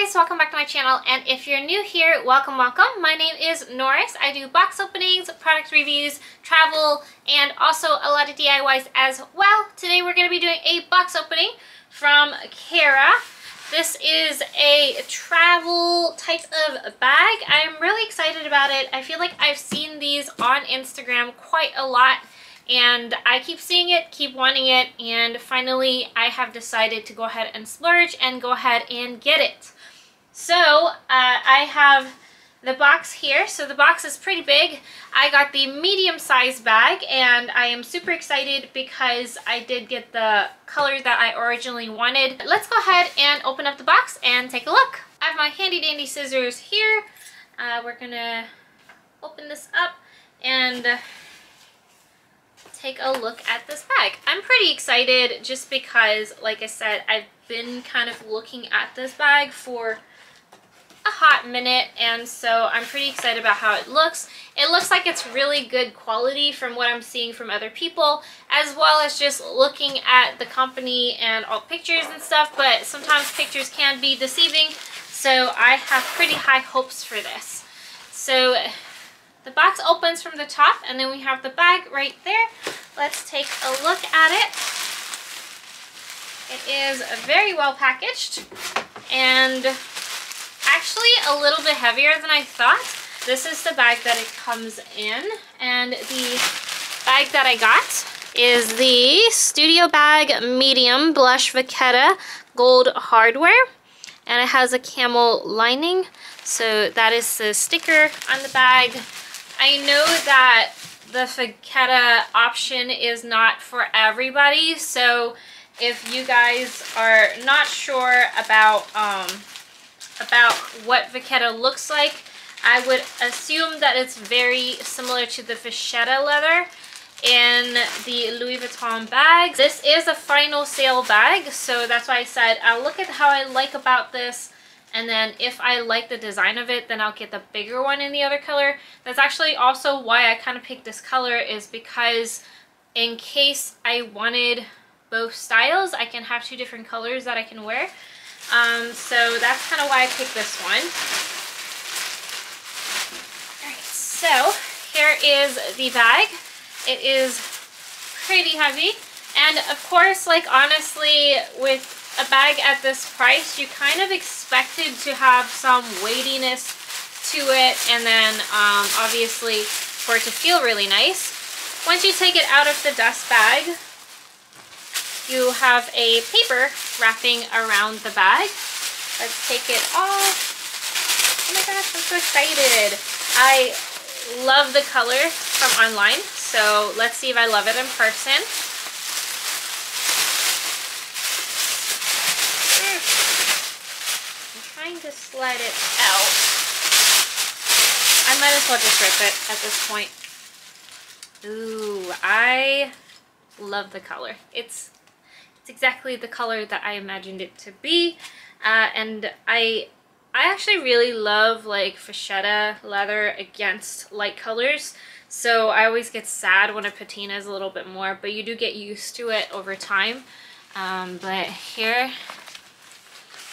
guys, welcome back to my channel, and if you're new here, welcome. My name is Norris. I do box openings, product reviews, travel, and also a lot of DIYs as well. Today we're going to be doing a box opening from Caraa. This is a travel type of bag. I'm really excited about it. I feel like I've seen these on Instagram quite a lot, and I keep seeing it, keep wanting it, and finally I have decided to go ahead and splurge and go ahead and get it. So I have the box here. So the box is pretty big. I got the medium-sized bag, and I am super excited because I did get the color that I originally wanted. Let's go ahead and open up the box and take a look. I have my handy dandy scissors here. We're gonna open this up and take a look at this bag. I'm pretty excited just because, like I said, I've been kind of looking at this bag for a hot minute, and so I'm pretty excited about how it looks. It looks like it's really good quality from what I'm seeing from other people, as well as just looking at the company and all pictures and stuff, but sometimes pictures can be deceiving, so I have pretty high hopes for this. So the box opens from the top, and then we have the bag right there. Let's take a look at it. It is very well packaged, and actually a little bit heavier than I thought. This is the bag that it comes in, and the bag that I got is the Studio Bag Medium Blush Vachetta Gold Hardware, and it has a camel lining, so that is the sticker on the bag. I know that the Vachetta option is not for everybody, so if you guys are not sure about what Vachetta looks like, I would assume that it's very similar to the Vachetta leather in the Louis Vuitton bag. This is a final sale bag, so that's why I said I'll look at how I like about this, and then if I like the design of it, then I'll get the bigger one in the other color. That's actually also why I kind of picked this color, is because in case I wanted both styles, I can have two different colors that I can wear. So that's kind of why I picked this one. Alright, so here is the bag. It is pretty heavy, and of course, like, honestly, with a bag at this price, you kind of expected to have some weightiness to it, and then obviously for it to feel really nice. Once you take it out of the dust bag, you have a paper wrapping around the bag. Let's take it off. Oh my gosh, I'm so excited. I love the color from online, so let's see if I love it in person. I'm trying to slide it out. I might as well just rip it at this point. Ooh, I love the color. It's exactly the color that I imagined it to be, and I actually really love, like, Vachetta leather against light colors, so I always get sad when a patina is a little bit more, but you do get used to it over time. But here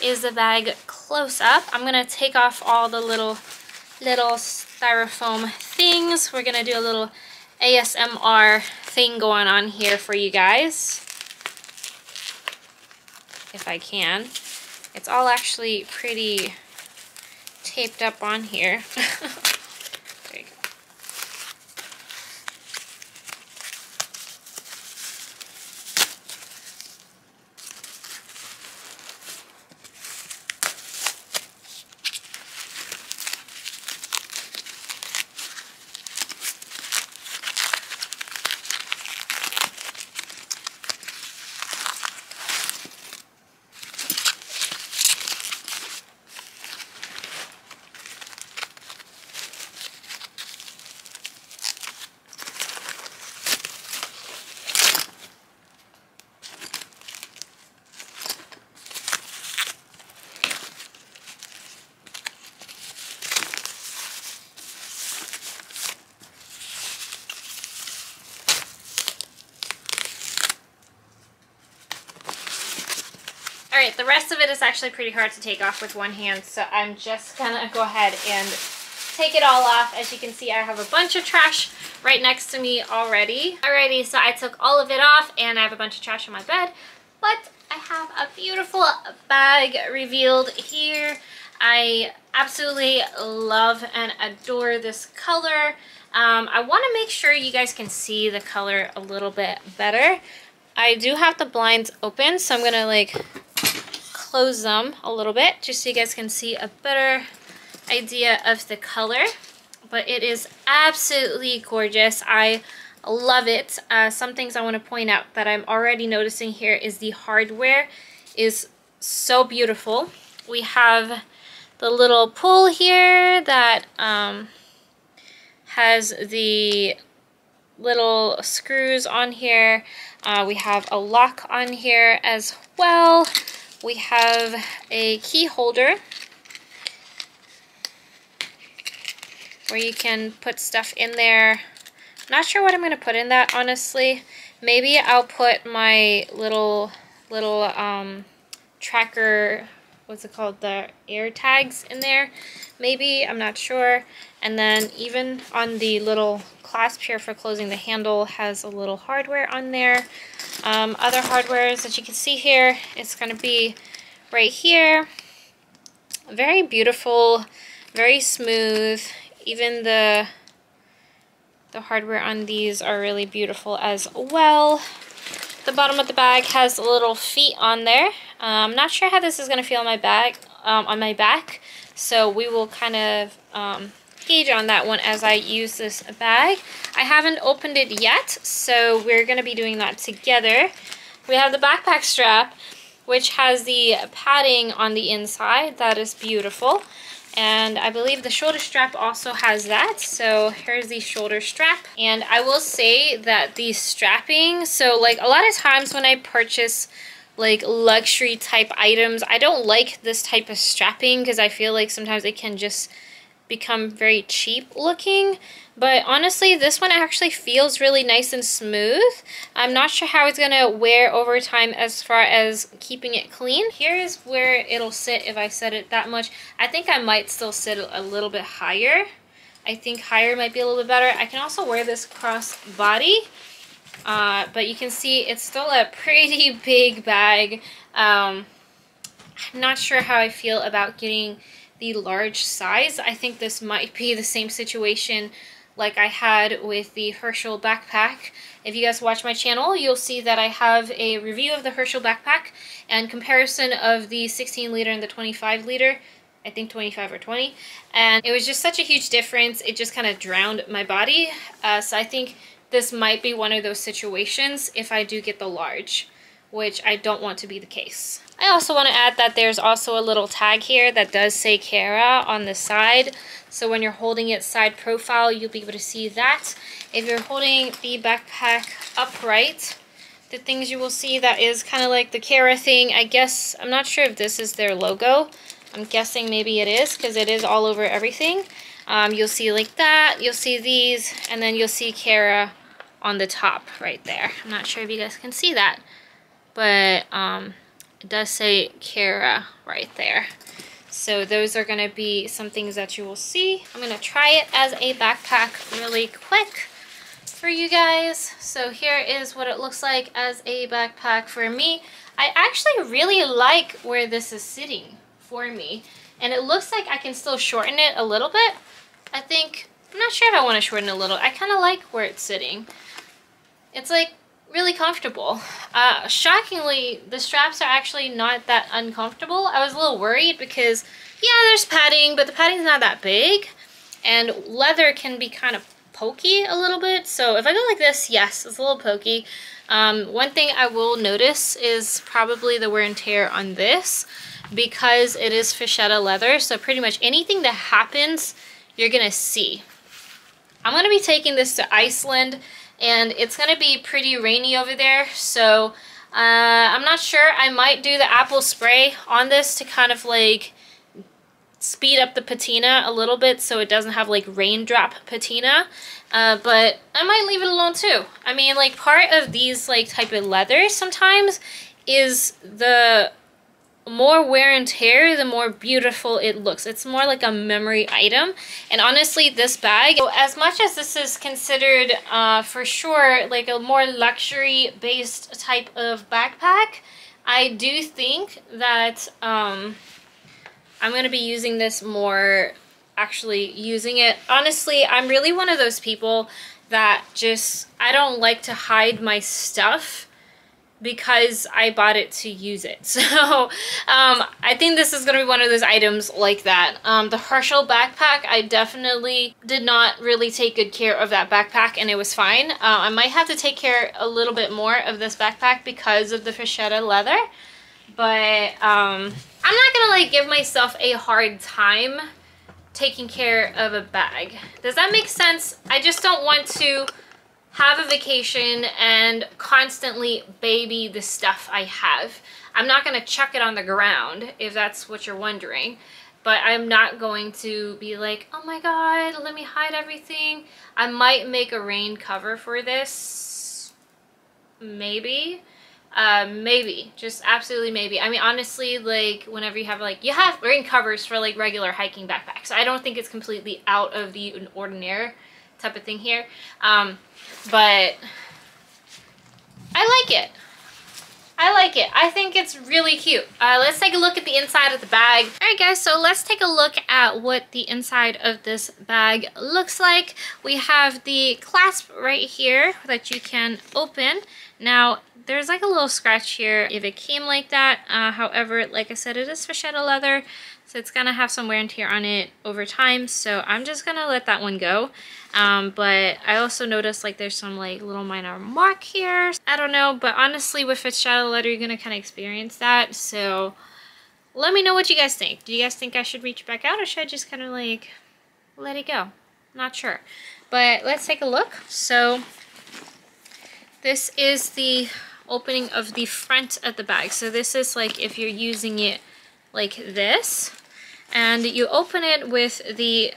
is the bag close up. I'm gonna take off all the little styrofoam things. We're gonna do a little ASMR thing going on here for you guys, if I can. It's all actually pretty taped up on here. There you go. the rest of it is actually pretty hard to take off with one hand, so I'm just gonna go ahead and take it all off. As you can see, I have a bunch of trash right next to me already. Alrighty, so I took all of it off and I have a bunch of trash on my bed, but I have a beautiful bag revealed here. I absolutely love and adore this color. I want to make sure you guys can see the color a little bit better. I do have the blinds open, so I'm gonna like close them a little bit just so you guys can see a better idea of the color. But it is absolutely gorgeous. I love it. Some things I want to point out that I'm already noticing here is the hardware is so beautiful. We have the little pull here that has the little screws on here. We have a lock on here as well. We have a key holder where you can put stuff in there. Not sure what I'm going to put in that, honestly. Maybe I'll put my little tracker, what's it called, the air tags in there. Maybe, I'm not sure. And then even on the little clasp here for closing the handle has a little hardware on there. Other hardwares that you can see here, it's going to be right here. Very beautiful, very smooth. Even the hardware on these are really beautiful as well. The bottom of the bag has little feet on there. I'm not sure how this is going to feel on my bag, on my back, so we will kind of gauge on that one as I use this bag. I haven't opened it yet, so we're going to be doing that together. We have the backpack strap, which has the padding on the inside. That is beautiful. And I believe the shoulder strap also has that. So here's the shoulder strap. And I will say that the strapping, so like a lot of times when I purchase like luxury type items, I don't like this type of strapping because I feel like sometimes it can just become very cheap looking. But honestly, this one actually feels really nice and smooth. I'm not sure how it's gonna wear over time as far as keeping it clean. Here is where it'll sit if I set it that much. I think I might still sit a little bit higher. I think higher might be a little bit better. I can also wear this cross body, but you can see it's still a pretty big bag. I'm not sure how I feel about getting the large size. I think this might be the same situation like I had with the Herschel backpack. If you guys watch my channel, you'll see that I have a review of the Herschel backpack and comparison of the 16 liter and the 25 liter. I think 25 or 20. And it was just such a huge difference. It just kind of drowned my body. So I think this might be one of those situations if I do get the large, which I don't want to be the case. I also want to add that there's also a little tag here that does say Caraa on the side. So when you're holding it side profile, you'll be able to see that. If you're holding the backpack upright, the things you will see that is kind of like the Caraa thing. I guess, I'm not sure if this is their logo. I'm guessing maybe it is because it is all over everything. You'll see like that, you'll see these, and then you'll see Caraa on the top right there. I'm not sure if you guys can see that, but it does say Caraa right there. So those are going to be some things that you will see. I'm going to try it as a backpack really quick for you guys. So here is what it looks like as a backpack for me. I actually really like where this is sitting for me, and it looks like I can still shorten it a little bit. I think, I'm not sure if I want to shorten it a little. I kind of like where it's sitting. It's like really comfortable. Shockingly, the straps are actually not that uncomfortable. I was a little worried because, yeah, there's padding, but the padding's not that big, and leather can be kind of pokey a little bit. So if I go like this, yes, it's a little pokey. One thing I will notice is probably the wear and tear on this because it is Fischetta leather. So pretty much anything that happens, you're gonna see. I'm gonna be taking this to Iceland, and it's gonna be pretty rainy over there, so I'm not sure. I might do the apple spray on this to kind of like speed up the patina a little bit so it doesn't have like raindrop patina, but I might leave it alone too. I mean, like, part of these like type of leathers sometimes is the more wear and tear, the more beautiful it looks. It's more like a memory item. And honestly, this bag, as much as this is considered for sure like a more luxury based type of backpack, I do think that I'm going to be using this more, actually using it. Honestly, I'm really one of those people that just, I don't like to hide my stuff because I bought it to use it. So I think this is going to be one of those items like that. The Herschel backpack, I definitely did not really take good care of that backpack, and it was fine. I might have to take care a little bit more of this backpack because of the Fischetta leather, but I'm not gonna like give myself a hard time taking care of a bag. Does that make sense? I just don't want to have a vacation and constantly baby the stuff I have. I'm not going to chuck it on the ground, if that's what you're wondering, but I'm not going to be like, oh my god, let me hide everything. I might make a rain cover for this. Maybe. Maybe. Just absolutely maybe. I mean, honestly, like, whenever you have, like, you have rain covers for, like, regular hiking backpacks. So I don't think it's completely out of the ordinary type of thing here. But I like it. I like it. I think it's really cute. Let's take a look at the inside of the bag. All right, guys, so let's take a look at what the inside of this bag looks like. We have the clasp right here that you can open. Now, there's like a little scratch here if it came like that. However, like I said, it is Fischetta leather, so it's gonna have some wear and tear on it over time. So I'm just gonna let that one go. But I also noticed like there's some like little minor mark here. I don't know, but honestly with Fischetta leather, you're gonna kind of experience that. So let me know what you guys think. Do you guys think I should reach back out, or should I just kind of like let it go? Not sure. But let's take a look. So this is the opening of the front of the bag. So this is like if you're using it like this, and you open it with the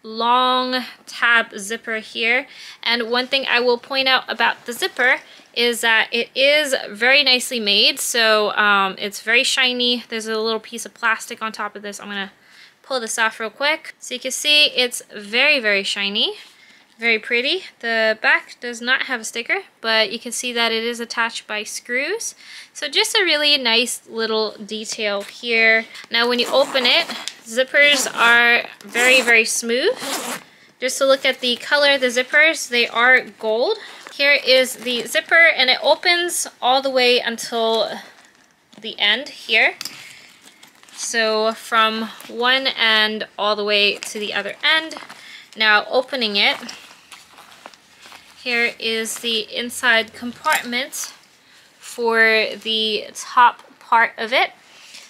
long tab zipper here. And one thing I will point out about the zipper is that it is very nicely made. So it's very shiny. There's a little piece of plastic on top of this. I'm gonna pull this off real quick. So you can see it's very, very shiny. Very pretty. The back does not have a sticker, but you can see that it is attached by screws. So just a really nice little detail here. Now when you open it, zippers are very, very smooth. Just to look at the color of the zippers, they are gold. Here is the zipper, and it opens all the way until the end here. So from one end all the way to the other end. Now opening it, here is the inside compartment for the top part of it.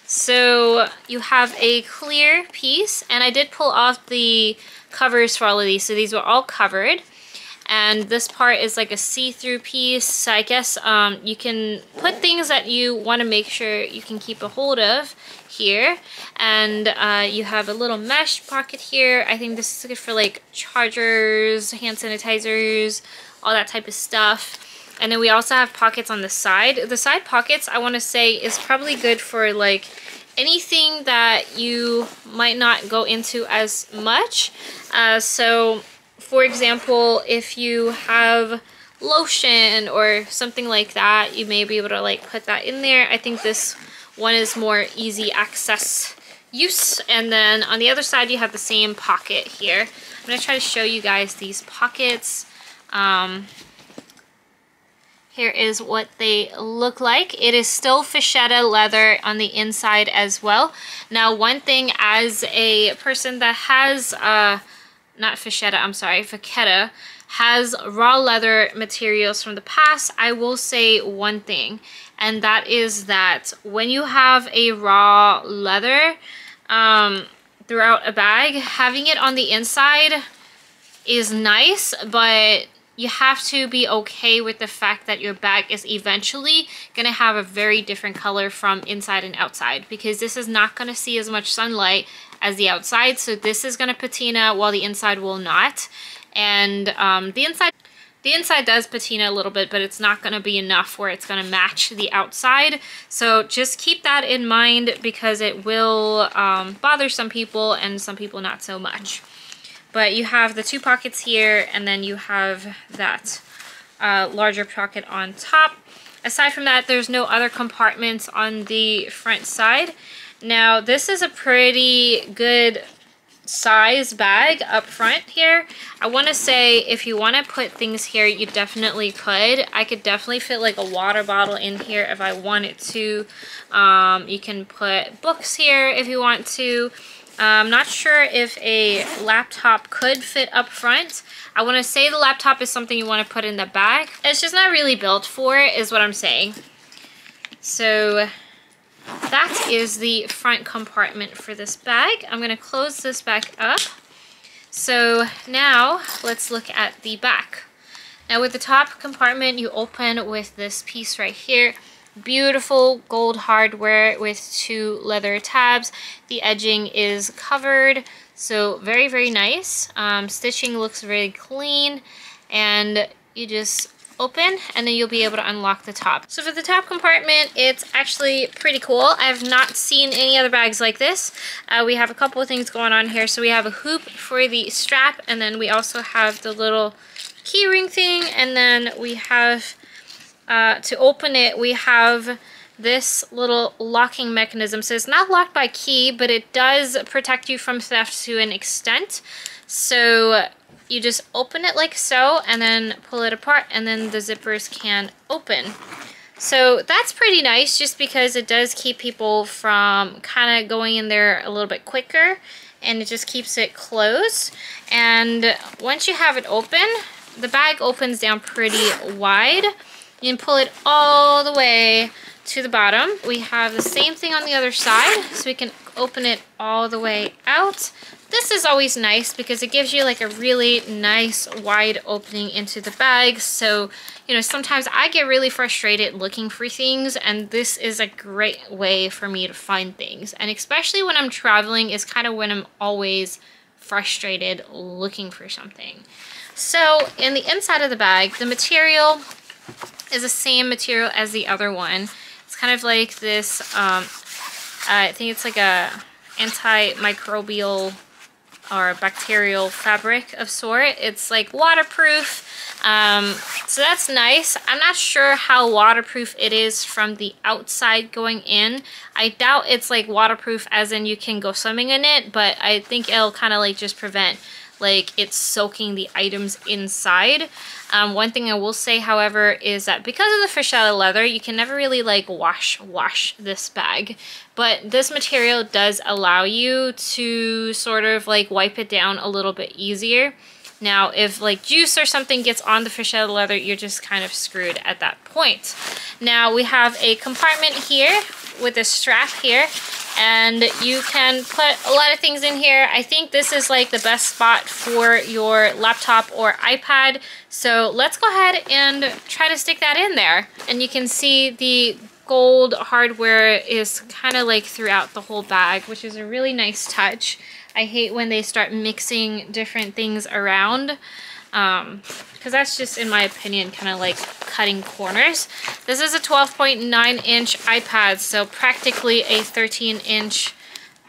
So you have a clear piece, and I did pull off the covers for all of these, so these were all covered. And this part is like a see-through piece, so I guess you can put things that you want to make sure you can keep a hold of here. And you have a little mesh pocket here. I think this is good for like chargers, hand sanitizers, all that type of stuff. And then we also have pockets on the side. The side pockets, I want to say, is probably good for like anything that you might not go into as much. So for example, if you have lotion or something like that, you may be able to like put that in there. I think this one is more easy access use. And then on the other side, you have the same pocket here. I'm going to try to show you guys these pockets. Here is what they look like. It is still Fischetta leather on the inside as well. Now, one thing as a person that has, not Fischetta, I'm sorry, Vachetta, has raw leather materials from the past, I will say one thing, and that is that when you have a raw leather throughout a bag, having it on the inside is nice, but you have to be okay with the fact that your bag is eventually going to have a very different color from inside and outside, because this is not going to see as much sunlight as the outside. So this is going to patina while the inside will not. And the The inside does patina a little bit, but it's not going to be enough where it's going to match the outside. So just keep that in mind because it will bother some people and some people not so much. But you have the 2 pockets here, and then you have that larger pocket on top. Aside from that, there's no other compartments on the front side. Now, this is a pretty good size bag up front here. I want to say if you want to put things here, you definitely could. I could definitely fit like a water bottle in here if I wanted to. You can put books here if you want to. I'm not sure if a laptop could fit up front. I want to say the laptop is something you want to put in the back. It's just not really built for it, is what I'm saying. So that is the front compartment for this bag. I'm going to close this back up. So now let's look at the back. Now with the top compartment, you open with this piece right here. Beautiful gold hardware with 2 leather tabs. The edging is covered, so very, very nice. Stitching looks very clean, and you just open and then you'll be able to unlock the top. So for the top compartment, it's actually pretty cool. I have not seen any other bags like this. We have a couple of things going on here. So we have a hoop for the strap, and then we also have the little key ring thing, and then we have to open it, we have this little locking mechanism. So it's not locked by key, but it does protect you from theft to an extent. So you just open it like so, and then pull it apart, and then the zippers can open. So that's pretty nice, just because it does keep people from kind of going in there a little bit quicker, and it just keeps it closed. And once you have it open, the bag opens down pretty wide. You can pull it all the way to the bottom. We have the same thing on the other side, so we can open it all the way out. This is always nice because it gives you like a really nice wide opening into the bag. So, you know, sometimes I get really frustrated looking for things, and this is a great way for me to find things. And especially when I'm traveling is kind of when I'm always frustrated looking for something. So in the inside of the bag, the material is the same material as the other one. It's kind of like this, I think it's like a antimicrobial or bacterial fabric of sort. It's like waterproof, so that's nice. I'm not sure how waterproof it is from the outside going in. I doubt it's like waterproof as in you can go swimming in it, but I think it'll kind of like just prevent like it's soaking the items inside. One thing I will say, however, is that because of the fish-out leather, you can never really like wash this bag. But this material does allow you to sort of like wipe it down a little bit easier. Now, if like juice or something gets on the fish-out leather, you're just kind of screwed at that point. Now we have a compartment here with a strap here, and you can put a lot of things in here. I think this is like the best spot for your laptop or iPad. So let's go ahead and try to stick that in there. And you can see the gold hardware is kind of like throughout the whole bag, which is a really nice touch. I hate when they start mixing different things around, because that's just, in my opinion, kind of like cutting corners. This is a 12.9-inch iPad, so practically a 13-inch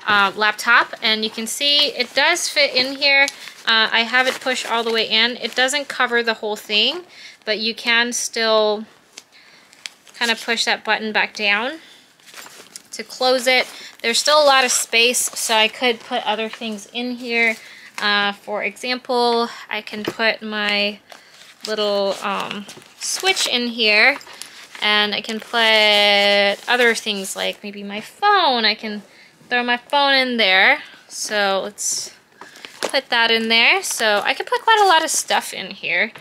laptop, and you can see it does fit in here. I have it pushed all the way in. It doesn't cover the whole thing, but you can still kind of push that button back down to close it. There's still a lot of space, so I could put other things in here. For example, I can put my little switch in here, and I can put other things like maybe my phone. I can throw my phone in there. So let's put that in there. So I can put quite a lot of stuff in here.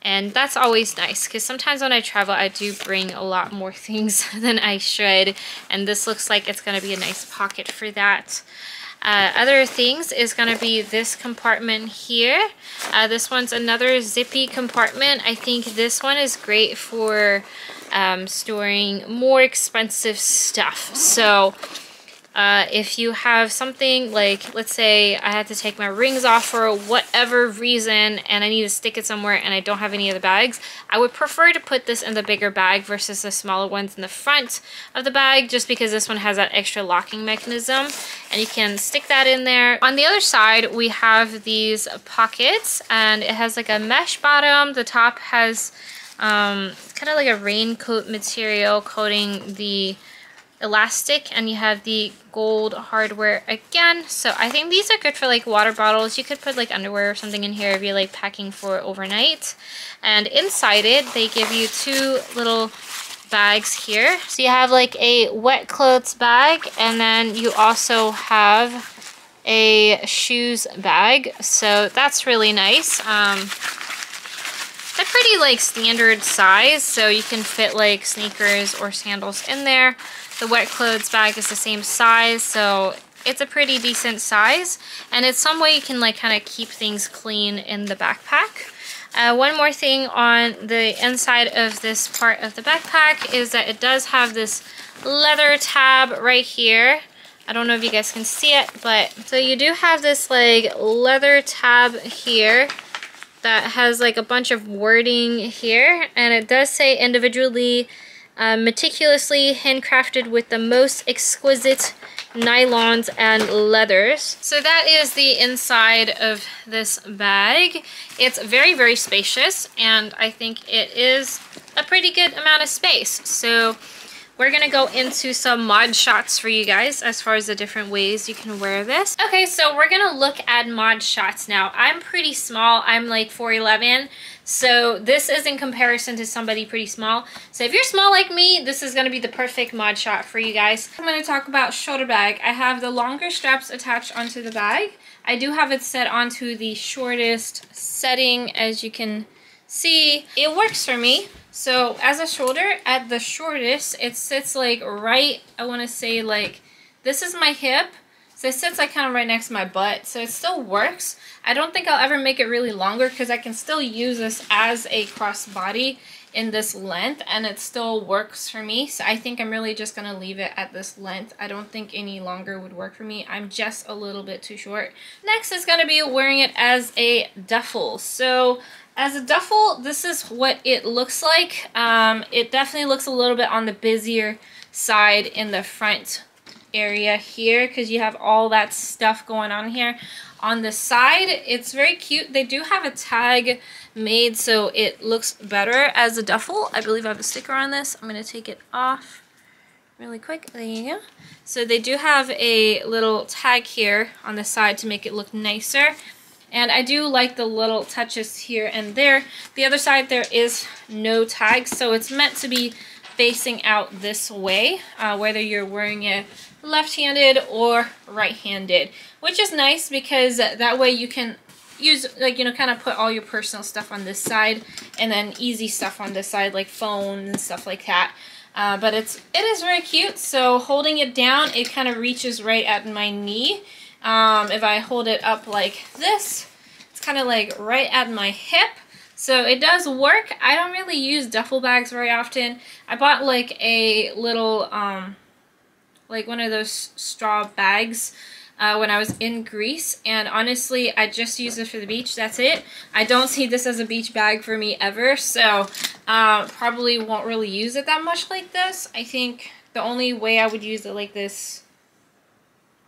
And that's always nice, because sometimes when I travel, I do bring a lot more things than I should. And this looks like it's going to be a nice pocket for that. Other things is going to be this compartment here. This one's another zippy compartment. I think this one is great for storing more expensive stuff. So If you have something like, let's say I had to take my rings off for whatever reason and I need to stick it somewhere and I don't have any of the bags, I would prefer to put this in the bigger bag versus the smaller ones in the front of the bag, just because this one has that extra locking mechanism and you can stick that in there. On the other side, we have these pockets and it has like a mesh bottom. The top has kind of like a raincoat material coating the elastic, and you have the gold hardware again. So I think these are good for like water bottles. You could put like underwear or something in here if you're like packing for overnight. And inside it, they give you two little bags here. So you have like a wet clothes bag, and then you also have a shoes bag. So that's really nice. They're pretty like standard size, so you can fit like sneakers or sandals in there. The wet clothes bag is the same size, so it's a pretty decent size. And it's some way you can like kind of keep things clean in the backpack. One more thing on the inside of this part of the backpack is that it does have this leather tab right here. I don't know if you guys can see it, but so you do have this like leather tab here that has like a bunch of wording here, and it does say individually meticulously handcrafted with the most exquisite nylons and leathers. So that is the inside of this bag. It's very, very spacious, and I think it is a pretty good amount of space. So we're gonna go into some mod shots for you guys as far as the different ways you can wear this. Okay, so we're gonna look at mod shots now. I'm pretty small, I'm like 4'11", so this is in comparison to somebody pretty small. So if you're small like me, this is gonna be the perfect mod shot for you guys. I'm gonna talk about shoulder bag. I have the longer straps attached onto the bag. I do have it set onto the shortest setting, as you can see. It works for me. So as a shoulder, at the shortest, it sits like right, I want to say like, this is my hip. So it sits like kind of right next to my butt. So it still works. I don't think I'll ever make it really longer because I can still use this as a crossbody in this length and it still works for me. So I think I'm really just going to leave it at this length. I don't think any longer would work for me. I'm just a little bit too short. Next is going to be wearing it as a duffel. So as a duffel, this is what it looks like. It definitely looks a little bit on the busier side in the front area here because you have all that stuff going on here. On the side, it's very cute. They do have a tag made so it looks better as a duffel. I believe I have a sticker on this. I'm going to take it off really quick. There you go. So they do have a little tag here on the side to make it look nicer. And I do like the little touches here and there. The other side, there is no tag, so it's meant to be facing out this way, whether you're wearing it left-handed or right-handed, which is nice because that way you can use, like, you know, kind of put all your personal stuff on this side and then easy stuff on this side, like phones and stuff like that. But it is very cute. So holding it down, it kind of reaches right at my knee. If I hold it up like this, it's kind of like right at my hip. So it does work. I don't really use duffel bags very often. I bought like a little, like one of those straw bags when I was in Greece. And honestly, I just use it for the beach. That's it. I don't see this as a beach bag for me ever. So probably won't really use it that much like this. I think the only way I would use it like this,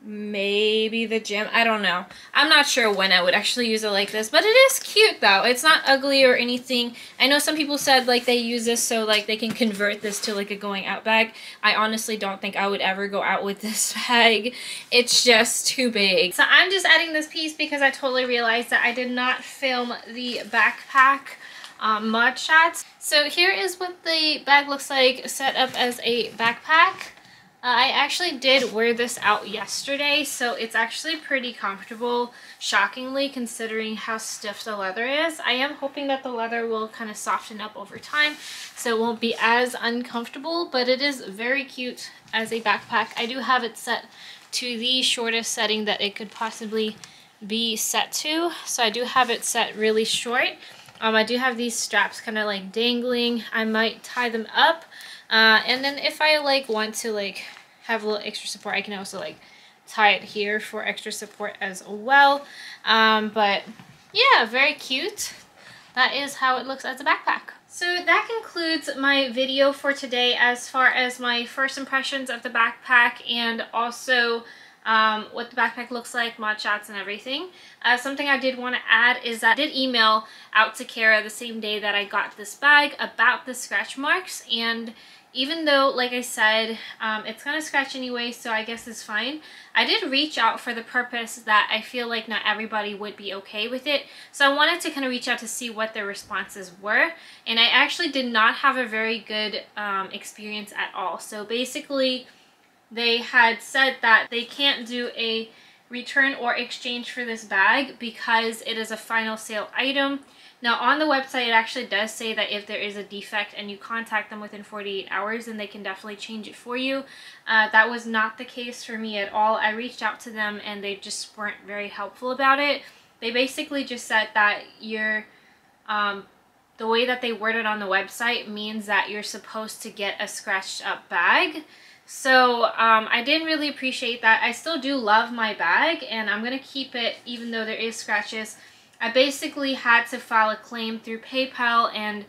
maybe the gym. I don't know. I'm not sure when I would actually use it like this, but it is cute though. It's not ugly or anything. I know some people said like they use this so like they can convert this to like a going out bag. I honestly don't think I would ever go out with this bag. It's just too big. So I'm just adding this piece because I totally realized that I did not film the backpack mod shots. So here is what the bag looks like set up as a backpack. I actually did wear this out yesterday, so it's actually pretty comfortable, shockingly, considering how stiff the leather is. I am hoping that the leather will kind of soften up over time, so it won't be as uncomfortable, but it is very cute as a backpack. I do have it set to the shortest setting that it could possibly be set to, so I do have it set really short. I do have these straps kind of like dangling. I might tie them up. And then if I like want to like have a little extra support. I can also like tie it here for extra support as well. But yeah, very cute. That is how it looks as a backpack. So that concludes my video for today as far as my first impressions of the backpack and also what the backpack looks like, mod shots and everything. Something I did want to add is that I did email out to Caraa the same day that I got this bag about the scratch marks, and even though, like I said, it's gonna scratch anyway, so I guess it's fine. I did reach out for the purpose that I feel like not everybody would be okay with it. So I wanted to kind of reach out to see what their responses were. And I actually did not have a very good experience at all. So basically, they had said that they can't do a return or exchange for this bag because it is a final sale item. Now on the website it actually does say that if there is a defect and you contact them within 48 hours, then they can definitely change it for you. That was not the case for me at all. I reached out to them and they just weren't very helpful about it. They basically just said that you're, the way that they worded on the website means that you're supposed to get a scratched up bag. So I didn't really appreciate that. I still do love my bag and I'm going to keep it even though there is scratches. I basically had to file a claim through PayPal and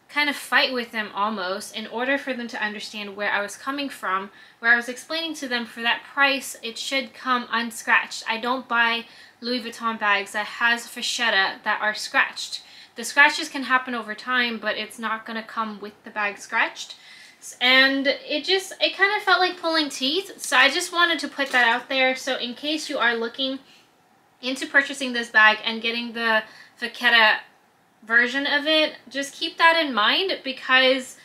kind of fight with them almost in order for them to understand where I was coming from, where I was explaining to them for that price it should come unscratched. I don't buy Louis Vuitton bags that has fascetta that are scratched. The scratches can happen over time, but it's not going to come with the bag scratched. And it kind of felt like pulling teeth, so I just wanted to put that out there. So in case you are looking into purchasing this bag and getting the fascetta version of it, just keep that in mind because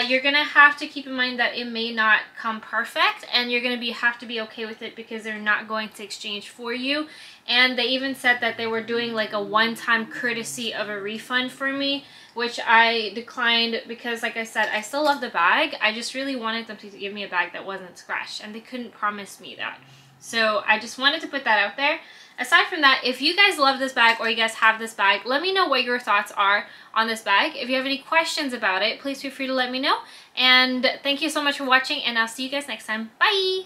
you're gonna have to keep in mind that it may not come perfect and you're gonna have to be okay with it because they're not going to exchange for you. And they even said that they were doing like a one-time courtesy of a refund for me, which I declined because, like I said, I still love the bag. I just really wanted them to give me a bag that wasn't scratched and they couldn't promise me that. So I just wanted to put that out there. Aside from that, if you guys love this bag or you guys have this bag, let me know what your thoughts are on this bag. If you have any questions about it, please feel free to let me know. And thank you so much for watching, and I'll see you guys next time. Bye!